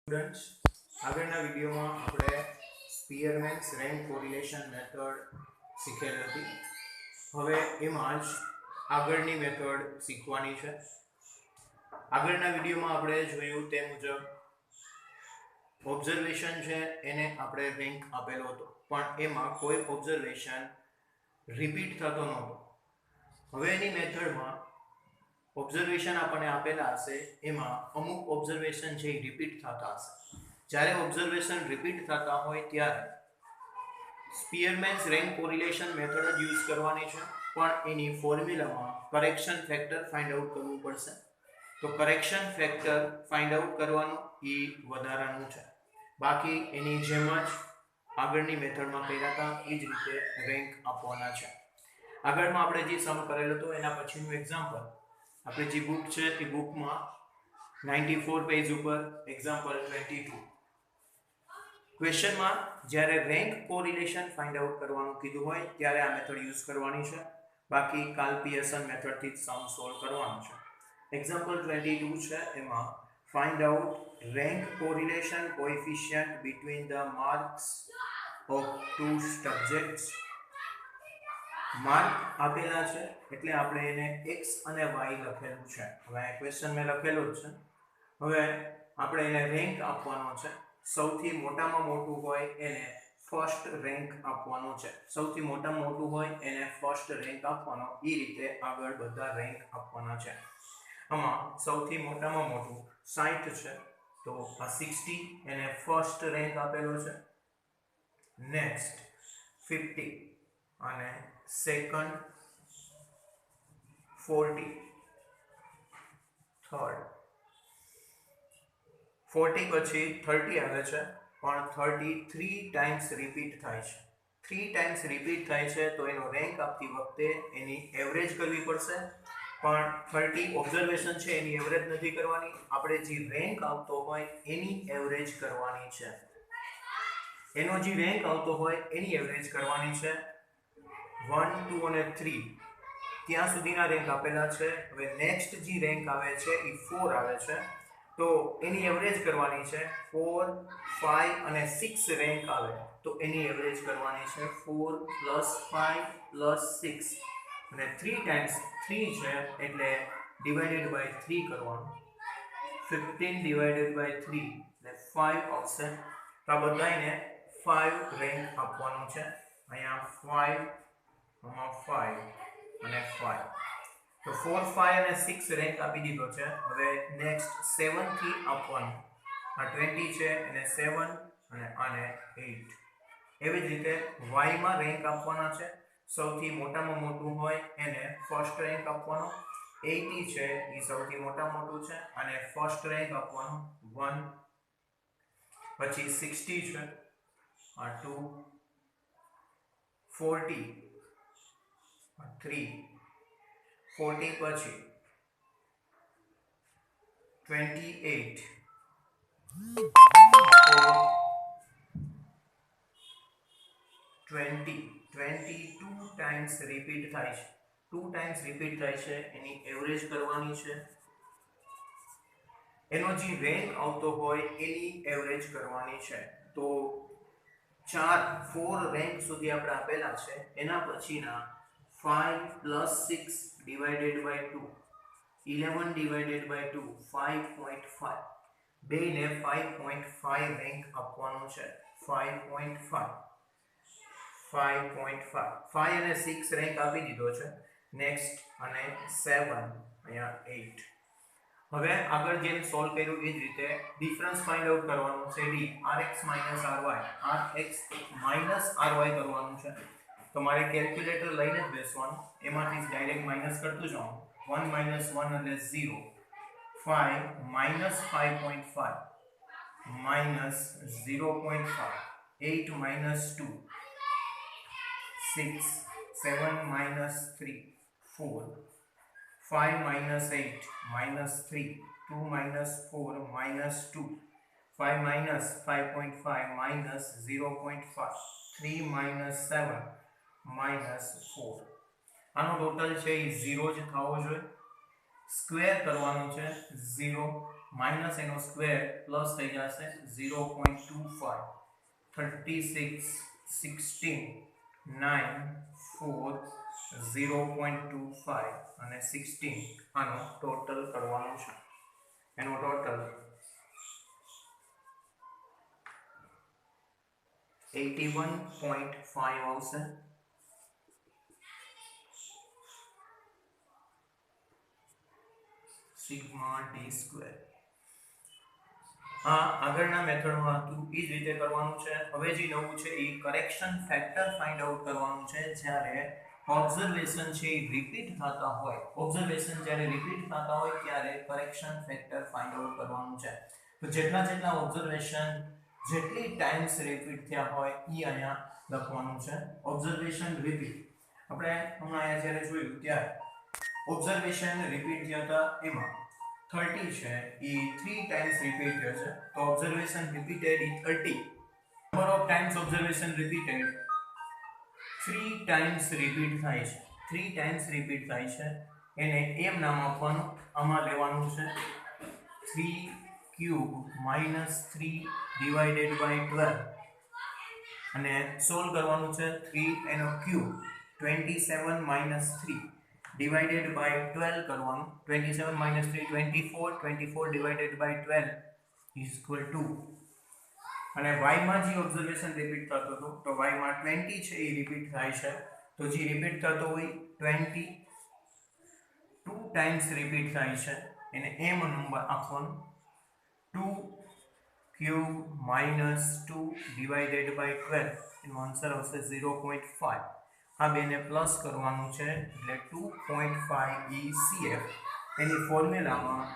Students આગળના વિડીયોમાં આપણે સ્પીયરમેન્સ રેન્ક કોરિલેશન મેથડ શીખેલ હતી. હવે એમાં જ આગળની મેથડ શીખવાની છે. આગળના વિડીયોમાં આપણે જોયું તે મુજબ ઓબ્ઝર્વેશન છે એને આપણે રેન્ક આપેલો હતો, પણ એમાં કોઈ ઓબ્ઝર્વેશન રિપીટ થતો નહોતો. હવે એની મેથડમાં ઓબ્ઝર્વેશન આપણને આપેલા હશે, એમાં અમુક ઓબ્ઝર્વેશન છે એ રિપીટ થતા હશે. જ્યારે ઓબ્ઝર્વેશન રિપીટ થતા હોય ત્યારે સ્પીયરમેન્સ રેન્ક કોરિલેશન મેથડ જ યુઝ કરવાની છે, પણ એની ફોર્મ્યુલામાં કરેક્શન ફેક્ટર ફાઇન્ડ આઉટ કરવું પડશે. તો કરેક્શન ફેક્ટર ફાઇન્ડ આઉટ કરવાનું એ વધારાનું છે. બાકી એની જેમ જ આગળની મેથડમાં કર્યા હતા એ જ રીતે રેન્ક આપવાના છે. આગળમાં આપણે જે સમ કરેલો હતો એના પછીનું એક્ઝામ્પલ આપણી જે બુક છે એ બુકમાં 94 પેજ ઉપર એક્ઝામ્પલ 22 ક્વેશ્ચનમાં જ્યારે રેન્ક કોરિલેશન ફાઇન્ડ આઉટ કરવાનું કીધું હોય ત્યારે આ મેથડ યુઝ કરવાની છે. બાકી કાલ પિયર્સન મેથડથી સમ સોલ્વ કરવાનું છે. એક્ઝામ્પલ 22 છે, એમાં find out rank correlation coefficient between the marks of two subjects. Mark આપેલા છે એટલે આપણે એને x અને y લખેલું છે. હવે આ ક્વેશ્ચન મેં લખેલું જ છે. હવે આપણે એને રેન્ક આપવાનો છે. સૌથી મોટામાં મોટું હોય એને ફર્સ્ટ રેન્ક આપવાનો છે. સૌથી મોટામાં મોટું હોય એને ફર્સ્ટ રેન્ક આપવાનો. એ રીતે આગળ બધા રેન્ક આપવાના છે. આમાં સૌથી મોટામાં મોટું 60 છે, તો આ 60 એને ફર્સ્ટ રેન્ક આપેલો છે. નેક્સ્ટ 50 અને સેકન્ડ, 40 થર્ડ, 40 પછી 30 આવે છે, પણ 30 3 ટાઈમ્સ રિપીટ થાય છે. 3 ટાઈમ્સ રિપીટ થાય છે તો એનો રેન્ક આપતી વખતે એની એવરેજ કરવી પડશે. પણ 30 ઓબ્ઝર્વેશન છે એની એવરેજ નથી કરવાની, આપણે જે રેન્ક આવતો હોય એની એવરેજ કરવાની છે. એનો જે રેન્ક આવતો હોય એની એવરેજ કરવાની છે. 1 2 અને 3 ત્યાં સુધીના રેન્ક આપેલા છે. હવે નેક્સ્ટ જે રેન્ક આવે છે એ 4 આવે છે, તો એની એવરેજ કરવાની છે. 4 5 અને 6 રેન્ક આવે તો એની એવરેજ કરવાની છે. 4 + 5 + 6 અને 3 ટાઈમ્સ 3 છે એટલે ડિવાઇડેડ બાય 3 કરવાનું. 15 ડિવાઇડેડ બાય 3 એટલે 5 આવશે. તો આ બધાને 5 રેન્ક આપવાનો છે. અહીંયા 5 અને 5, તો 4 5 અને 6 રેન્ક આપી દીધો છે. હવે નેક્સ્ટ 7 થી આપવાનું. આ 20 છે એને 7 અને આને 8. એવી જ રીતે y માં રેન્ક આપવાના છે. સૌથી મોટામાં મોટું હોય એને ફર્સ્ટ રેન્ક આપવાનો. 80 છે એ સૌથી મોટામાં મોટું છે અને ફર્સ્ટ રેન્ક આપવાનો 1. પછી 60 છે, આ 2, 40 3, 40 પછી 28, 22 ટાઈમ્સ રિપીટ થાય છે. 2 ટાઈમ્સ રિપીટ થાય છે એની એવરેજ કરવાની છે. એનો જે રેન્ક આવતો હોય એની એવરેજ કરવાની છે. તો 4 રેન્ક સુધી આપણે આપેલા છે. એના પછીના 5 + 6 ડિવાઇડેડ બાય 2, 11 ડિવાઇડેડ બાય 2 5.5. બેને 5.5 રેન્ક આપવાનો છે. 5.5 અને 6 રેન્ક આપી દીધો છે. નેક્સ્ટ અને 7 અહીંયા 8. હવે આગળ જેમ સોલ્વ કર્યું એ જ રીતે ડિફરન્સ ફાઇન્ડ આઉટ કરવાનો છે. rx - ry કરવાનું છે. તમારે કેલ્ક્યુલેટર લઈને જ બેસવાનું, એમાંથી ડાયરેક્ટ માઈનસ કરતું જવાનું. 1 - 1 એટલે 0, 5 - 5.5 - 0.5, 8 - 2, 6, 7 - 3, 4, 5 - 8 - 3, 2 - 4 - 2, 5 - 5.5 - 0.5, 3 - 7 -4. આનો ટોટલ છે એ 0 જ થવો જોઈએ. સ્ક્વેર કરવાનું છે 0 માઇનસ એનો સ્ક્વેર પ્લસ થઈ જશે 0.25 36 16 9 4 0.25 અને 16 આનો ટોટલ કરવાનો છે એનો ટોટલ 81.5 આવશે સિગ્મા ડી સ્ક્વેર આ આગળના મેથડમાં હતું એ જ રીતે કરવાનું છે હવે જે નવું છે એ કરેક્શન ફેક્ટર ફાઇન્ડ આઉટ કરવાનું છે જ્યારે ઓબ્ઝર્વેશન છે એ રિપીટ થતા હોય ઓબ્ઝર્વેશન જ્યારે રિપીટ થતા હોય ત્યારે કરેક્શન ફેક્ટર ફાઇન્ડ આઉટ કરવાનું છે તો જેટલા ઓબ્ઝર્વેશન જેટલી ટાઈમ્સ રિપીટ થયા હોય એ અહીંયા લખવાનું છે ઓબ્ઝર્વેશન રિપીટ આપણે હમણાં અહીંયા જ્યારે જોયું ત્યારે ઓબ્ઝર્વેશન રિપીટ થયા હતા એમાં 30 છે એ 3 ટાઈમ્સ રિપીટ થયો છે તો observation repeated e 30 number of times observation repeated 3 times repeat થાય છે 3 ટાઈમ્સ રિપીટ થાય છે એને એમ નામ આપવાનું આમાં લેવાનું છે 3 ક્યુબ -3 ડિવાઇડેડ બાય 12 અને સોલ્વ કરવાનું છે 3 એનો ક્યુબ 27 3 divided by 12 કરવાનું 27 - 3 24 24 divided by 12 is equal to અને y માં જે ઓબ્ઝર્વેશન રિપીટ થતો હતો તો y માં 20 છે એ રિપીટ થાય છે તો જે રિપીટ થતો હોય 20 2 ટાઈમ્સ રિપીટ થાય છે એને m નંબર આપવાનો 2 ક્યુબ -2 divided by 12 એનો આન્સર આવશે 0.5 આ બેને પ્લસ કરવાનું છે એટલે 2.5 e CF એની ફોર્મ્યુલામાં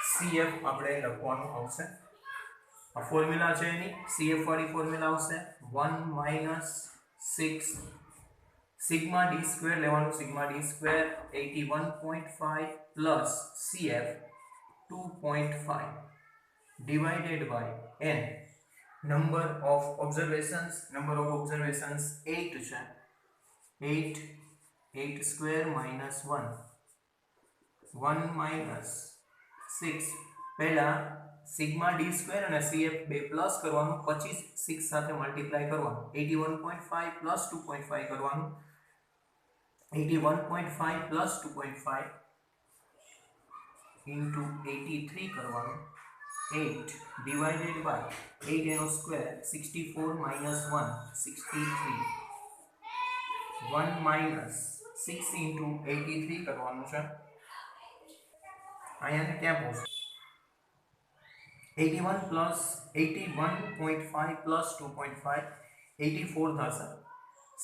CF આપણે લખવાનું આવશે આ ફોર્મ્યુલા છે એની CF વાળી ફોર્મ્યુલા આવશે 1 - 6 સિગ્મા d સ્ક્વેર લેવાનું sigma d square 81.5 plus CF 2.5 divided by n number of observations 8 છે 8 square minus 1 minus 6 પહેલા સિગ્મા ડી સ્ક્વેર અને CF બે પ્લસ કરવાનું પછી 6 સાથે મલ્ટીપ્લાય કરવાનું 81.5 પ્લસ 2.5 કરવાનું 81.5 પ્લસ 2.5 into 83 કરવાનું 8 divided by 8 એનો સ્ક્વેર 64 minus 1 63 1 minus 6 into 83 કરવાનું છે અહીંયા ક્યાં પહોંચે 81 plus 81.5 plus 2.5 84 થશે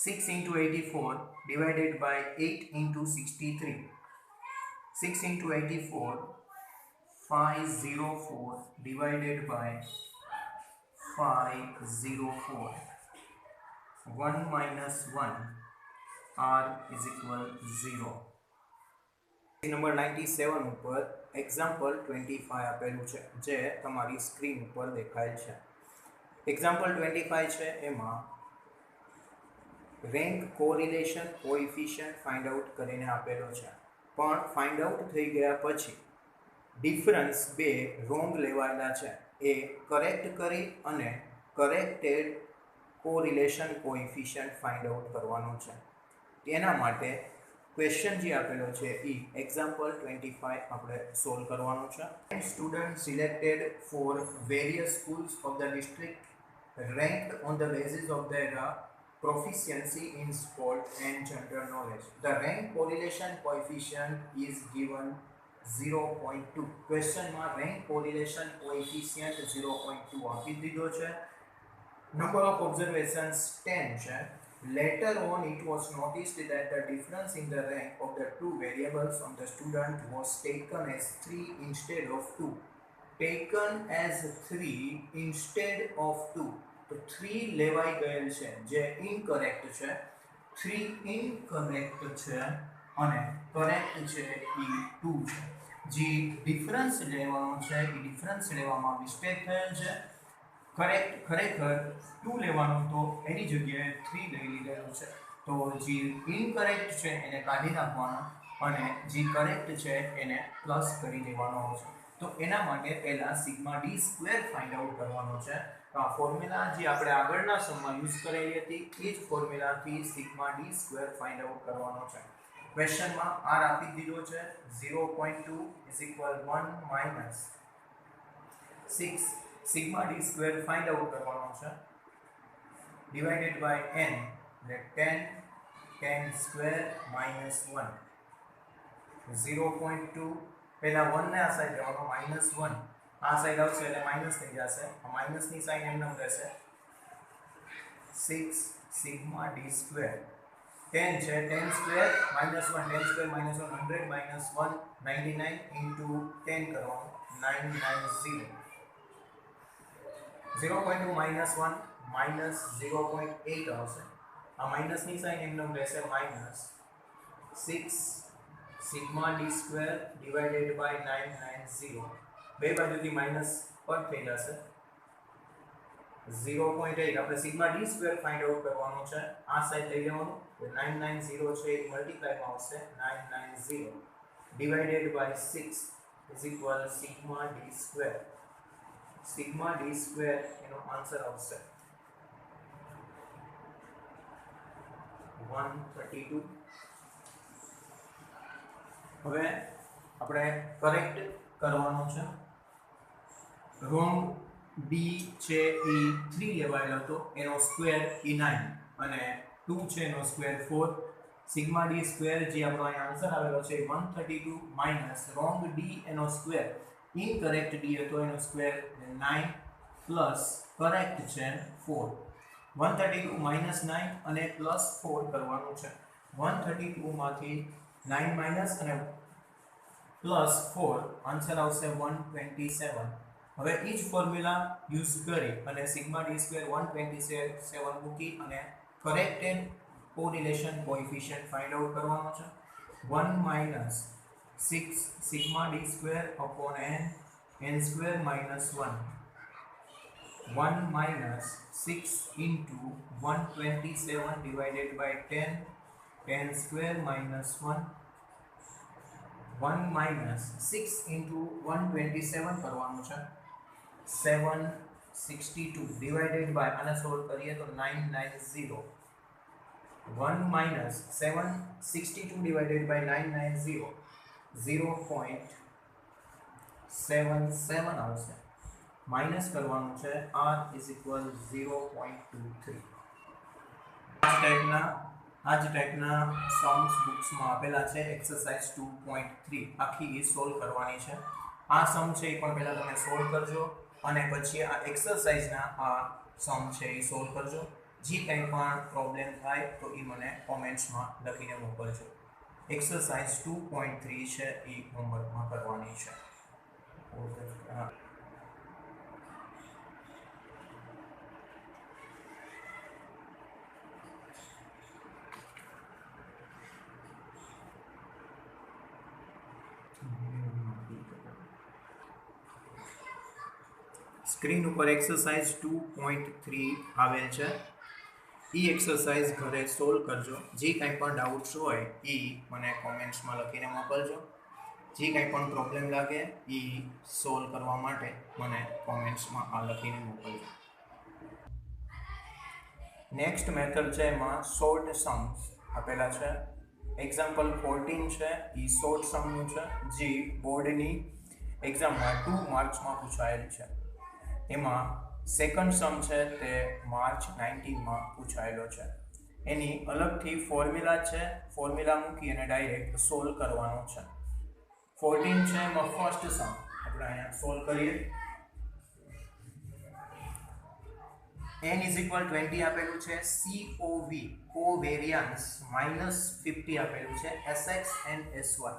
6 into 84 divided by 8 into 63 6 into 84 504 divided by 504 1 minus 1 r is equal 0 number 97 ઉપર એક્ઝામ્પલ 25 આપેલું છે જે તમારી સ્ક્રીન ઉપર દેખાય છે એક્ઝામ્પલ 25 છે એમાં rank correlation coefficient find out કરીને આપેલો છે પણ ફાઇન્ડ આઉટ થઈ ગયા પછી ડિફરન્સ બે રોંગ લેવાયેલા છે એ કરેક્ટ કરી અને corrected correlation coefficient find out કરવાનું છે તેના માટે ક્વેશ્ચન જે આપેલો છે એ એક્ઝામ્પલ 25 આપણે સોલ્વ કરવાનું છે student selected four various schools of the district ranked on the basis of their proficiency in sport and general knowledge. The rank correlation coefficient is given 0.2. Question માં rank correlation coefficient 0.2 આપી દીધો છે. Number of observations 10 છે. Later on it was noticed that the difference in the rank of the two variables on the student was taken as 3 instead of 2. Taken as 3 instead of 2. તો 3 લેવાઈ ગયેલ છે જે incorrect છે 3 incorrect છે અને correct છે એ 2 છે જે ડિફરન્સ લેવાનો છે એ ડિફરન્સ લેવામાં મિસ્ટેક થયેલ છે ખરેખર 2 લેવાનું તો એની જગ્યાએ 3 લઈ લીધેલું છે તો જે ઇનકરેક્ટ છે એને કાઢી નાખવાનો અને જે કરેક્ટ છે એને પ્લસ કરી દેવાનો છે તો એના માટે પહેલા sigma d square find out કરવાનો છે. તો આ ફોર્મ્યુલા જે આપણે આગળના સમમાં યુઝ કરેલી હતી એ જ ફોર્મ્યુલાથી sigma d square find out કરવાનો છે. ક્વેશ્ચનમાં r આપી દીધો છે 0.2 1 minus 6 sigma d square find out કરવાનો છે ડિવાઇડેડ બાય n એટલે 10 સ્ક્વેર માઇનસ 1 0.2 પહેલા 1 ને આ સાઈડ લેવાનો -1 આ સાઈડ આવશે એટલે માઈનસ થઈ જશે. આ માઈનસ ની સાઈન એમ ન રહેશે. 6 સિગ્મા ડી સ્ક્વેર 10 છે 10 સ્ક્વેર -1 10 સ્ક્વેર -1 100 -1 99 into 10 કરવાનું 990 0.2 -1 -0.8 આવશે. આ માઈનસ ની સાઈન એમ ન રહેશે -6 sigma d square divided by 990 બે બાજુથી માઈનસ કટ થઈ જશે 0.8 આપણે sigma d square find out કરવાનો છે. આ સાઈડ લઈ લેવાનું 990 છે એ મલ્ટીપ્લાયમાં આવશે 990 divided by 6 is equal sigma d square. Sigma d square એનો આન્સર આવશે 132. હવે આપણે કરેક્ટ કરવાનું છે. રોંગ ડી છે એ 3 લેવાયેલો હતો એનો સ્ક્વેર એ 9 અને 2 છે એનો સ્ક્વેર 4. સિગ્મા ડી સ્ક્વેર જે આપણો અહીં આન્સર આવેલો છે 132 માઇનસ રોંગ ડી એનો સ્ક્વેર ઇનકરેક્ટ ડી હતો એનો સ્ક્વેર 9 પ્લસ કરેક્ટ છે 4. 132 માઇનસ 9 અને પ્લસ 4 કરવાનું છે. 132 માંથી 9 માઇનસ અને પ્લસ 4 આન્સર આવશે 127. હવે એ જ ફોર્મ્યુલા યુઝ કરી અને સિગ્મા ડી સ્ક્વેર 127 મૂકી અને corrected correlation coefficient find out કરવાનો છે. 1 minus 6 sigma d square upon n square minus 1 1 minus 6 into 127 divided by 10 square minus 1 1 minus 6 into 127 કરવાનું છે 762 ડિવાઇડેડ બાય આને સોલ્વ કરીએ તો 990 1 માઇનસ 762 ડિવાઇડેડ બાય 990 0.77 આવશે. માઇનસ કરવાનું છે r ઇઝ ઇક્વલ 0.23. આ જ ટાઈપના સમ્સ બુક્સમાં આપેલા છે. એક્સરસાઇઝ 2.3 આખી એ સોલ્વ કરવાની છે. આ સમ છે એ પણ પહેલાં તમે સોલ્વ કરજો અને પછી આ એક્સરસાઇઝના આ સમ છે એ સોલ્વ કરજો. જે કંઈ પણ પ્રોબ્લેમ થાય તો એ મને કોમેન્ટ્સમાં લખીને મોકલજો. એક્સરસાઇઝ 2.3 છે એ હોમવર્કમાં કરવાની છે. સ્ક્રીન ઉપર એક્સરસાઇઝ 2.3 આવેલ છે. એ એક્સરસાઇઝ ઘરે સોલ્વ કરજો. જે કંઈ પણ ડાઉટ્સ હોય એ મને કોમેન્ટ્સમાં લખીને મોકલજો. જે કંઈ પણ પ્રોબ્લેમ લાગે એ સોલ્વ કરવા માટે મને કોમેન્ટ્સમાં આ લખીને મોકલજો. નેક્સ્ટ મેથડ છે એમાં શોર્ટ સમ્સ આપેલા છે. એક્ઝામ્પલ 14 છે એ શોર્ટ સમનું છે જે બોર્ડની એક્ઝામમાં 2 માર્ક્સમાં પૂછાયેલ છે. એમાં સેકન્ડ સમ છે તે માર્ચ 19માં પૂછાયેલો છે. એની અલગથી ફોર્મ્યુલા છે. ફોર્મ્યુલા મૂકી અને ડાયરેક્ટ સોલ્વ કરવાનો છે. 14 છે એમાં ફર્સ્ટ સમ આપણે અહીંયા સોલ્વ કરીએ. n ઇઝ ઇક્વલ 20 આપેલું છે. COV કોવેરિયન્સ -50 આપેલું છે. SX and SY.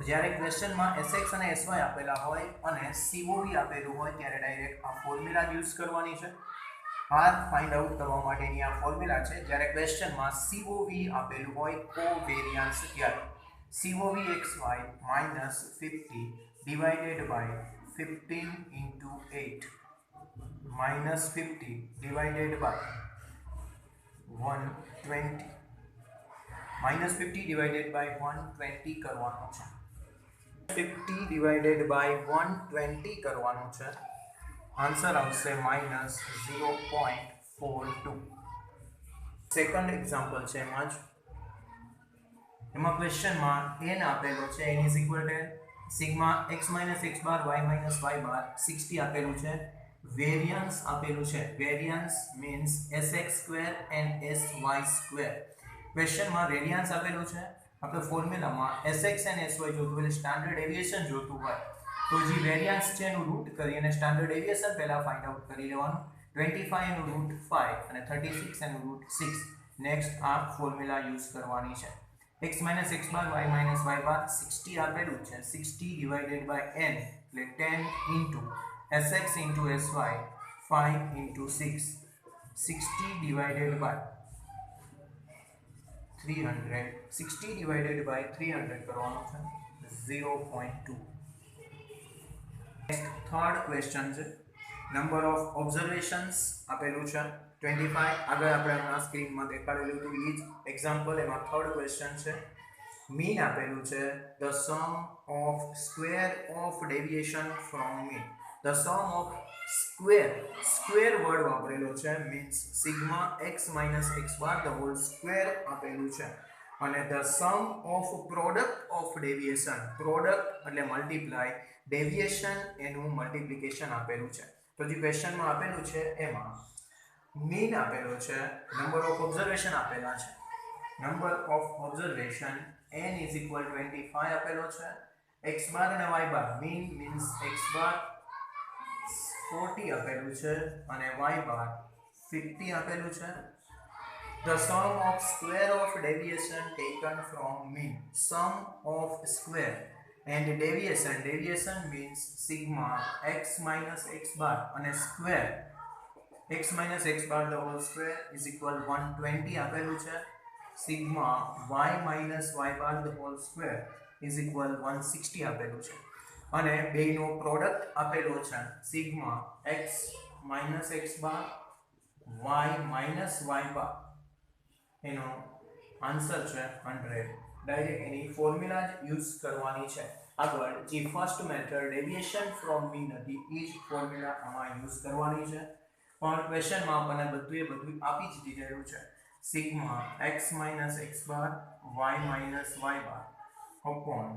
જ્યારે ક્વેશ્ચનમાં SX અને SY આપેલા હોય અને COV આપેલું હોય ત્યારે ડાયરેક્ટ આ ફોર્મ્યુલા યુઝ કરવાની છે. r ફાઇન્ડ આઉટ કરવા માટેની આ ફોર્મ્યુલા છે. જ્યારે ક્વેશ્ચનમાં COV આપેલું હોય કોવેરિયન્સ ત્યારે COV XY -50 divided by 15 into 8 -50 divided by 120 -50 divided by 120 કરવાનો છે. 50 ડિવાઇડેડ બાય 120 કરવાનું છે. આન્સર આવશે -0.42. સેકન્ડ એક્ઝામ્પલ છે એમાં ક્વેશ્ચનમાં n આપેલો છે, n is equal to sigma x minus x bar y minus y bar 60 આપેલું છે. વેરિયન્સ આપેલું છે, variance means sx square and sy square. ક્વેશ્ચનમાં રેડિયન્સ આપેલું છે. આપણે ફોર્મ્યુલામાં sx અને sy જોતું એટલે સ્ટાન્ડર્ડ ડેવિએશન જોતું હોય તો જે વેરિયન્સ છે એનું રૂટ કરી અને સ્ટાન્ડર્ડ ડેવિએશન પહેલા ફાઇન્ડ આઉટ કરી લેવાનું. 25 એનું રૂટ 5 અને 36 એનું રૂટ 6. નેક્સ્ટ આ ફોર્મ્યુલા યુઝ કરવાની છે. x minus x bar y minus y bar 60 આપેલું છે. 60 ડિવાઇડેડ બાય n એટલે 10 into sx into sy 5 into 6. 60 divided by 300. 60 divided by 300 કરવાનું છે 0.2. નેક્સ્ટ થર્ડ ક્વેશ્ચન છે. નંબર ઓફ ઓબ્ઝર્વેશન્સ આપેલું છે 25. આગળ આપણે આ સ્ક્રીનમાં દેખાડેલું હતું એ જ એક્ઝામ્પલ. એમાં થર્ડ ક્વેશ્ચન છે. મીન આપેલું છે. The sum of square of deviation from mean. The sum of square word વાપરેલો છે, means sigma x minus x bar the whole square આપેલું છે. અને the sum of product of deviation, product એટલે multiply, deviation એનું multiplication આપેલું છે. તો જે ક્વેશ્ચનમાં આપેલું છે એમાં મીન આપેલો છે, નંબર ઓફ ઓબ્ઝર્વેશન આપેલા છે. Number of observation n is equal 25 આપેલો છે. x બાર અને y બાર, મીન મીન્સ x બાર 40 આપેલું છે અને y બાર 50 આપેલું છે. The sum of square of deviation taken from mean. Sum of square and deviation means sigma x minus x bar અને square x minus x bar the whole square is equal 120 આપેલું છે. sigma y minus y bar the whole square is equal 160 આપેલું છે. અને બેયનો product આપેલો છે sigma x minus x bar y minus y bar. એનો answer છે 100. Direct એની formula જ યુઝ કરવાની છે. આગળ જે first method deviation from mean હતી એ જ ફોર્મ્યુલા આમાં યુઝ કરવાની છે. પણ ક્વેશ્ચનમાં આપણને બધું આપી જ દીધેલું છે. Sigma x minus x bar y minus y bar upon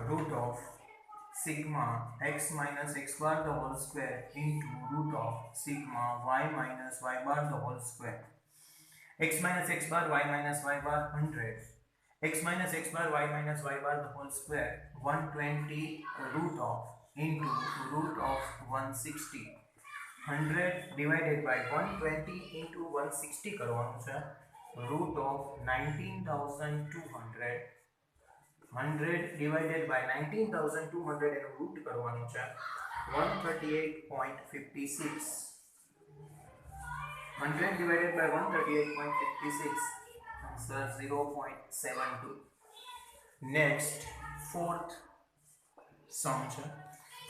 root of sigma x minus x bar the whole square into root of sigma y minus y bar the whole square. X minus x bar y minus y bar 100. X minus x bar y minus y bar the whole square 120 root of into root of 160. 100 divided by 120 into 160 કરવાનું છે. root of 19,200. 100 divided by 19,200 એનું route કરવાનું છે 138.56. 100 divided by 138.56 answer 0.72. next fourth sum છે.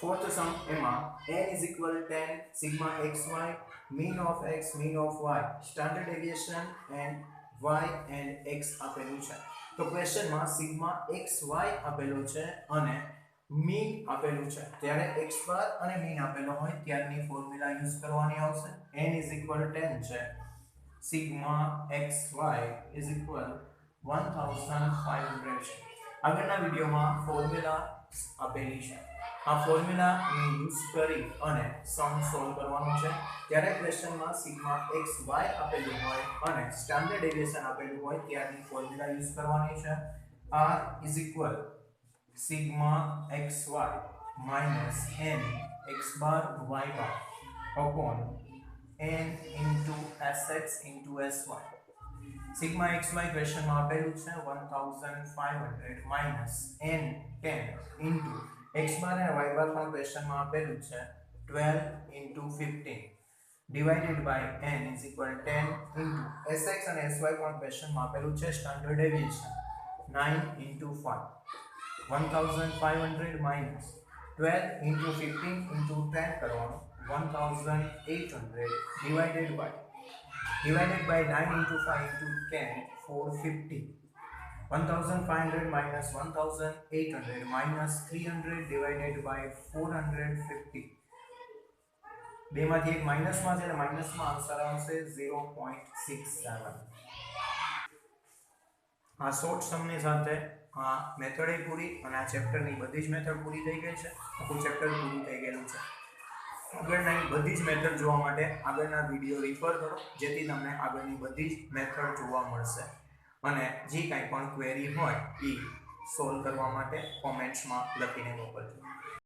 fourth sum એમાં n is equal 10 sigma xy mean of x mean of y standard deviation and y and x આપેલું છે. તો ક્વેશ્ચનમાં સિગ્મા xy આપેલો છે અને મીન આપેલું છે. ત્યારે x બાર અને મીન આપેલો હોય ત્યારની ફોર્મ્યુલા યુઝ કરવાની આવશે. n is equal 10 છે. સિગ્મા xy is equal 1500 છે. આગળના વિડિયોમાં ફોર્મ્યુલા આપેલી છે. આ ફોર્મ્યુલા યુઝ કરી અને સમ સોલ્વ કરવાનું છે. ત્યારે ક્વેશ્ચનમાં સિગ્મા xy આપેલું હોય અને સ્ટાન્ડર્ડ ડેવિએશન આપેલું હોય ત્યારની ફોર્મ્યુલા યુઝ કરવાની છે. r is equal sigma xy minus n x bar y bar upon n into sx into sy. sigma xy ક્વેશ્ચનમાં આપેલું છે 1500 minus n 10 into x bar અને y bar પણ ક્વેશ્ચનમાં આપેલું છે 12 into 15 divided by n is equal 10 into sx અને sy પણ ક્વેશ્ચનમાં આપેલું છે standard deviation 9 into 5. 1500 minus 12 into 15 into 10 કરવાનું 1800 divided by 9 into 5 into 10 450 1500 minus 1800 minus 300 divided by 450. બેમાંથી એક માઇનસમાં છે એટલે માઇનસમાં આન્સર આવશે 0.67. આ શોર્ટ સમની સાથે આ મેથડ એ પૂરી અને આ ચેપ્ટરની બધી જ મેથડ પૂરી થઈ ગઈ છે. આખું ચેપ્ટર પૂરું થઈ ગયેલું છે. આગળની બધી જ મેથડ જોવા માટે આગળના વિડીયો રિફર કરો, જેથી તમને આગળની બધી જ મેથડ જોવા મળશે અને જે કાંઈ પણ ક્વેરી હોય એ સોલ્વ કરવા માટે કોમેન્ટ્સમાં લખીને મોકલજો.